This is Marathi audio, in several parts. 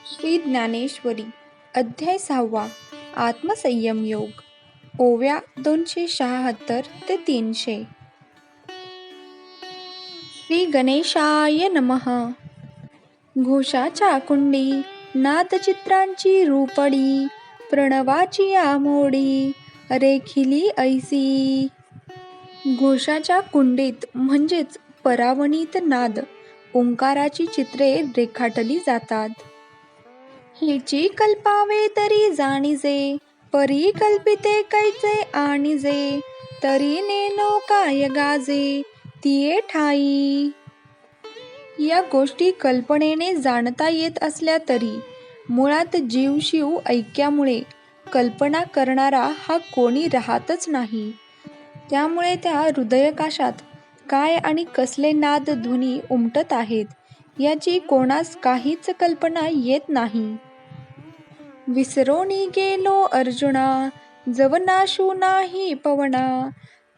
श्री ज्ञानेश्वरी अध्याय 6 आत्मसंयम योग ओव्या 276 ते 300. श्री गणेशाय नमः. घोषाच्या कुंडी नादचित्रांची रूपडी प्रणवाची आमोडी रेखिली ऐसी. घोषाच्या कुंडीत म्हणजेच परावणीत नाद ओंकाराची चित्रे रेखाटली जातात. हिची कल्पावे तरी जाणीजे परी कल्पिते कैचे आणिजे तरी नेनो काय गाजे तिये ठाई. या गोष्टी कल्पनेने जाणता येत असल्या तरी मुळात जीवशिव ऐक्यामुळे कल्पना करणारा हा कोणी राहतच नाही. त्यामुळे त्या हृदयाकाशात काय आणि कसले नाद ध्वनी उमटत आहेत याची कोणास काहीच कल्पना येत नाही. विसरोनी गेलो अर्जुना जव नाशू नाही पवना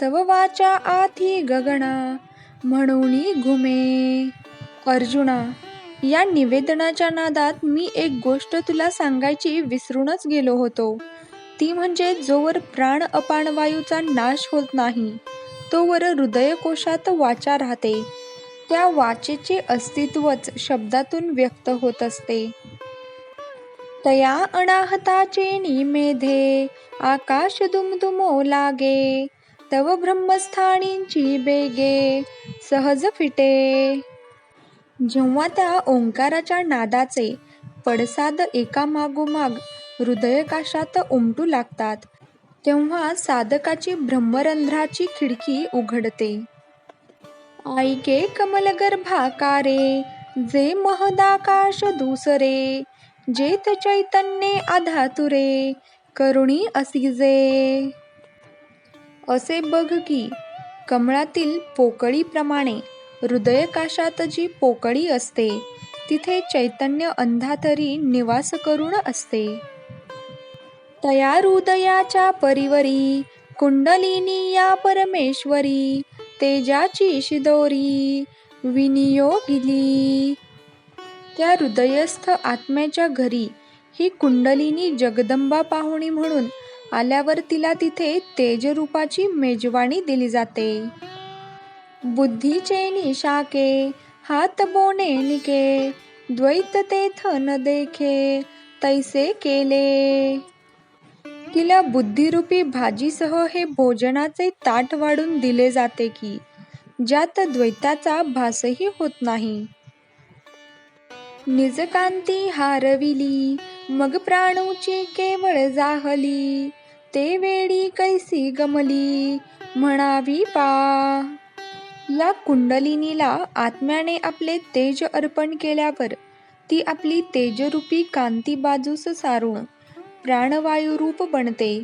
तव वाचा आधी गगना म्हणूनी घुमे. अर्जुना, या निवेदनाच्या नादात मी एक गोष्ट तुला सांगायची विसरूनच गेलो होतो. ती म्हणजे जोवर प्राण अपान वायूचा नाश होत नाही तोवर हृदयकोशात वाचा राहते. त्या वाचेचे अस्तित्वच शब्दातून व्यक्त होत असते. तया अनाहताचे निमेधे आकाश दुमदुमो लागे तव ब्रह्मस्थानींची बेगे सहज फिटे. जेव्हा त्या ओंकाराच्या नादाचे पडसाद एकामागोमाग हृदयाकाशात उमटू लागतात तेव्हा साधकाची ब्रह्मरंध्राची खिडकी उघडते. ऐके कमलगर्भाकारे जे महदाकाश दुसरे जेत चैतन्ये आधातुरे करुणी असिजे. असे बघ की कमळातील पोकळीप्रमाणे हृदयाकाशात जी पोकळी असते तिथे चैतन्य अंधातरी निवास करून असते. तया हृदयाच्या परिवरी कुंडलिनी या परमेश्वरी तेजाची शिदोरी विनियोगिली. त्या हृदयस्थ आत्म्याच्या घरी ही कुंडलिनी जगदंबा पाहुणी म्हणून आल्यावर तिला तिथे तेजरूपाची मेजवानी दिली जाते. बुद्धीचे निशाके हात बोने निके द्वैत तेथ न देखे तैसे केले. तिला बुद्धिरूपी भाजीसह हे भोजनाचे ताट वाढून दिले जाते की ज्यात द्वैताचा भासही होत नाही. निजकांती हारविली मग प्राणूची केवळ जाहली ते वेळी कैसी गमली म्हणावी पा. या कुंडलिनीला आत्म्याने आपले तेज अर्पण केल्यावर ती आपली तेजरूपी कांती बाजूस सारून प्राणवायुरूप बनते.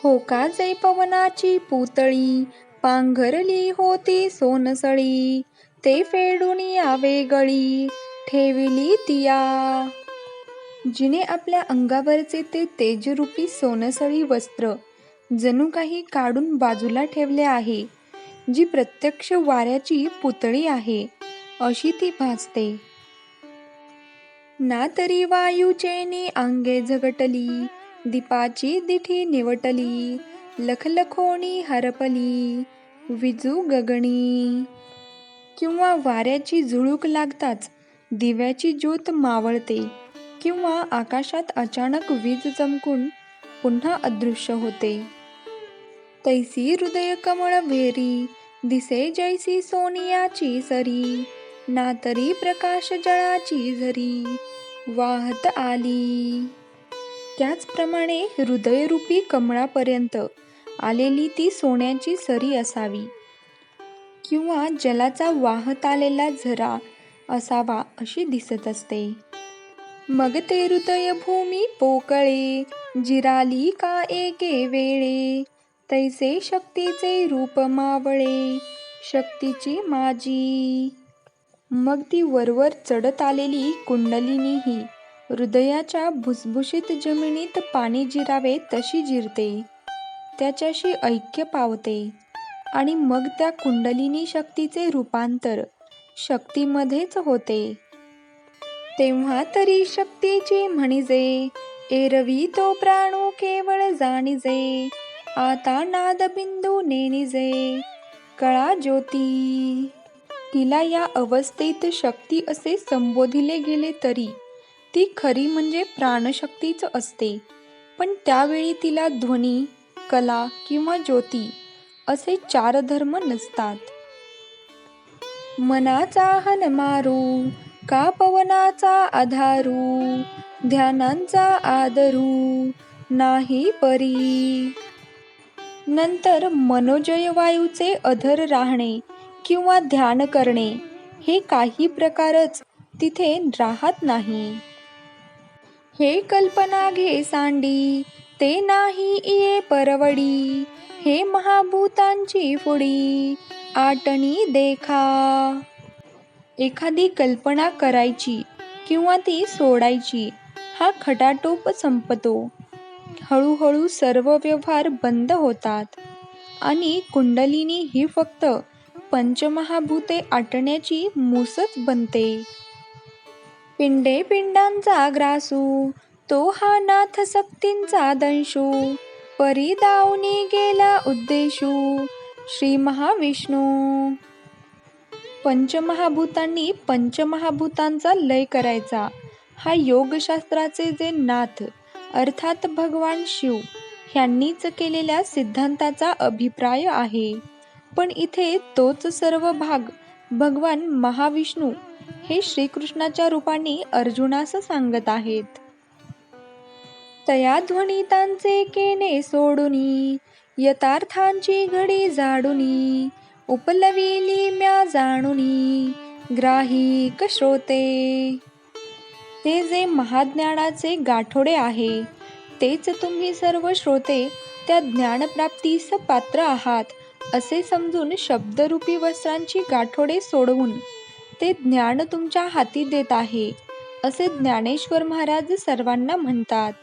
होका जे पवनाची पुतळी पांघरली होती सोनसळी ते फेडून या वेगळी ठेविली तिया. जिने आपल्या अंगावरचे ते तेजरूपी सोनसळी वस्त्र जणू काही काढून बाजूला ठेवले आहे, जी प्रत्यक्ष वाऱ्याची पुतळी आहे अशी ती भासते. ना तरी वायूचेनी अंगे झगटली दीपाची दिठी निवटली लखलखोणी हरपली विजू गगनी. किंवा वाऱ्याची झुळूक लागताच दिव्याची ज्योत मावळते किंवा आकाशात अचानक वीज चमकून पुन्हा अदृश्य होते. तैसी हृदय कमळ भेरी दिसे जैसी सोनियाची सरी ना तरी प्रकाश जळाची झरी वाहत आली. त्याचप्रमाणे हृदयरूपी कमळापर्यंत आलेली ती सोन्याची सरी असावी किंवा जलाचा वाहत आलेला झरा असावा अशी दिसत असते. मग ते हृदय भूमी पोकळे जिराली का एके वेळे तैसे शक्तीचे रूप मावळे शक्तीची माझी. मग ती वरवर चढत आलेली कुंडलिनी ही हृदयाच्या भुसभुशीत जमिनीत पाणी जिरावे तशी जिरते, त्याच्याशी ऐक्य पावते आणि मग त्या कुंडलिनी शक्तीचे रूपांतर शक्तीमध्येच होते. तेव्हा तरी शक्तीची म्हणिजे, एरवी तो प्राणू केवळ जाणिजे. आता नादबिंदू नेनिजे, कळा ज्योती. तिला या अवस्थेत शक्ती असे संबोधिले गेले तरी ती खरी म्हणजे प्राणशक्तीच असते. पण त्यावेळी तिला ध्वनी, कला किंवा ज्योती असे 4 धर्म नसतात. मनाचा हनमारू, का पवनाचा आधारू, ध्यानांचा आदरू, नाही परी. नंतर मनोजय वायूचे अधर राहणे किंवा ध्यान करणे हे काही प्रकारच तिथे राहत नाही. हे कल्पना घे सांडी, ते नाही इये परवडी. हे महाभूतांची फुडी, आटणी देखा. एखादी कल्पना करायची किंवा ती सोडायची हा खटाटोप संपतो. हळूहळू सर्व व्यवहार बंद होतात आणि कुंडलिनी ही फक्त पंचमहाभूते आटण्याची मूसच बनते. पिंडे पिंडांचा ग्रासू, तो हा नाथ सक्तींचा दंशू. परी दावनी गेला उद्देशू, श्री महाविष्णू. पंचमहाभूतांनी पंचमहाभूतांचा लय करायचा हा योगशास्त्राचे जे नाथ अर्थात भगवान शिव ह्यांनीच केलेल्या सिद्धांताचा अभिप्राय आहे. पण इथे तोच सर्व भाग भगवान महाविष्णू हे श्रीकृष्णाच्या रूपाने अर्जुनास सांगत आहेत. तया ध्वनितांचे केने सोडुनी, यथार्थांची घडी जाडुनी. उपलविली म्या जाणुनी, ग्राहिक श्रोते. ते जे महाज्ञानाचे गाठोडे आहे तेच तुम्ही सर्व श्रोते त्या ज्ञानप्राप्तीस पात्र आहात असे समजून शब्दरूपी वस्त्रांची गाठोडे सोडवून ते ज्ञान तुमच्या हाती देत आहे असे ज्ञानेश्वर महाराज सर्वांना म्हणतात.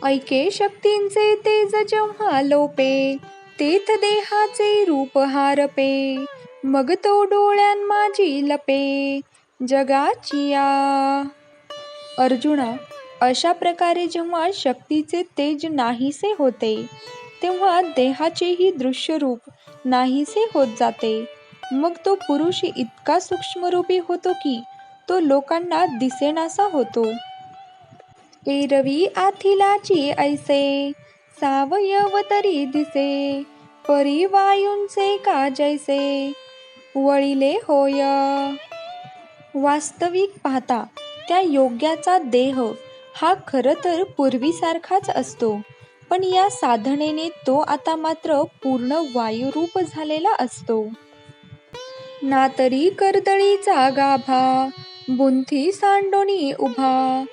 ऐके शक्तींचे तेज जेव्हा लोपे, तेथ देहाचे रूप हारपे. मग तो डोळ्यां माझी लपे, जगाचिया. अर्जुना, अशा प्रकारे जेव्हा शक्तीचे तेज नाहीसे होते तेव्हा देहाचेही दृश्य रूप नाहीसे होत जाते. मग तो पुरुष इतका सूक्ष्मरूपी होतो की तो लोकांना दिसेनासा होतो. एरवी आथिलाची ऐसे, सावयव तरी दिसे. परी वायूंचे का जैसे, वळिले होय. वास्तविक पाहता त्या योग्याचा देह हा खरं तर पूर्वीसारखाच असतो, पण या साधनेने तो आता मात्र पूर्ण वायुरूप झालेला असतो. ना तरी कर्दळीचा गाभा, बुंथी सांडोनी उभा.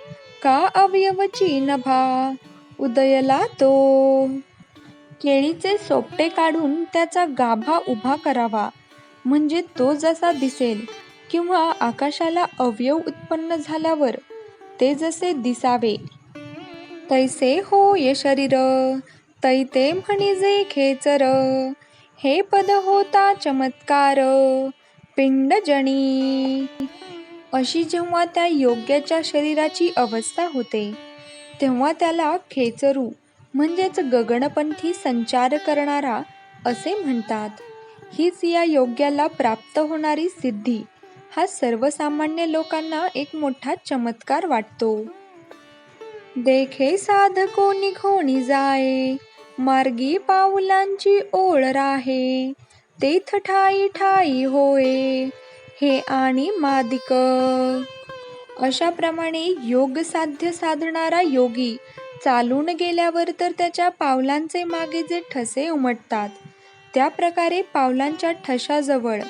का अवयवची नभा, उदयला तो. केळीचे सोपटे काढून त्याचा गाभा उभा करावा म्हणजे तो जसा दिसेल, किंवा आकाशाला अवयव उत्पन्न झाल्यावर ते जसे दिसावे तैसे होय शरीर, तैते म्हणिजे खेचर. हे पद होता चमत्कार, पिंडजनी. अशी जेव्हा त्या योग्याच्या शरीराची अवस्था होते तेव्हा त्याला खेचरू म्हणजेच गगनपंथी संचार करणारा असे म्हणतात. हीच या योग्याला प्राप्त होणारी सिद्धी हा सर्वसामान्य लोकांना एक मोठा चमत्कार वाटतो. देखे साधको निघोनी जाये, मार्गी पाऊलांची ओळ राहे. तेथ ठाई ठाई होये, हे आणि मादिक. अशाप्रमाणे योग साध्य साधणारा योगी चालून गेल्यावर तर त्याच्या पावलांचे मागे जे ठसे उमटतात त्या प्रकारे पावलांच्या ठशाजवळ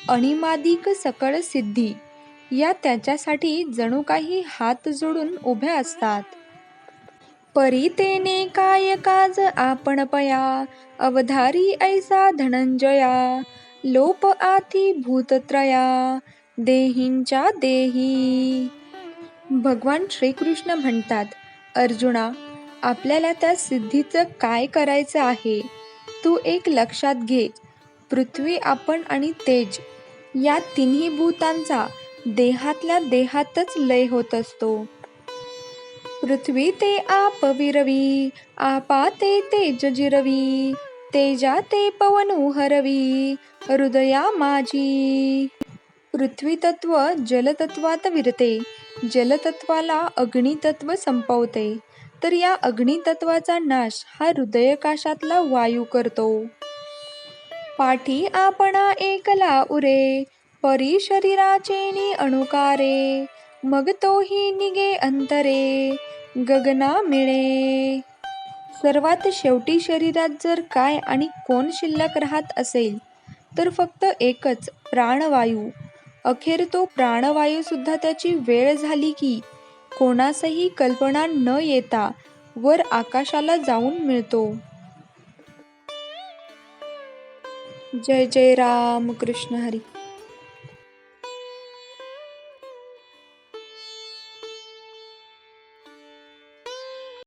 अणिमादिक सकळ सिद्धी या त्याच्यासाठी जणू काही हात जोडून उभ्या असतात. परी तेने काय काज आपण पया, अवधारी ऐसा धनंजया. लोप आती भूतत्रया, देहींच्या देही. भगवान श्रीकृष्ण म्हणतात, अर्जुना, आपल्याला त्या सिद्धीचं काय करायचं आहे तू एक लक्षात घे. पृथ्वी, आपण आणि तेज या तिन्ही भूतांचा देहातल्या देहातच लय होत असतो. पृथ्वी ते आप विरवी, आपा ते तेज जिरवी, तेजा ते पवनु हरवी, हृदया माझी. पृथ्वी तत्व जलतत्वात विरते, जलतत्वाला अग्नितत्व संपवते, तर या अग्नितत्वाचा नाश हा हृदयाकाशातला वायू करतो. पाठी आपणा एकला उरे, परी शरीराचेनी अणुकारे, मग तोही निगे अंतरे, गगना मिळे. सर्वात शेवटी शरीरात जर काय आणि कोण शिल्लक राहत असेल तर फक्त एकच, प्राणवायू. अखेर तो प्राणवायू सुद्धा त्याची वेळ झाली की कोणासही कल्पना न येता वर आकाशाला जाऊन मिळतो. जय जय राम कृष्ण हरी.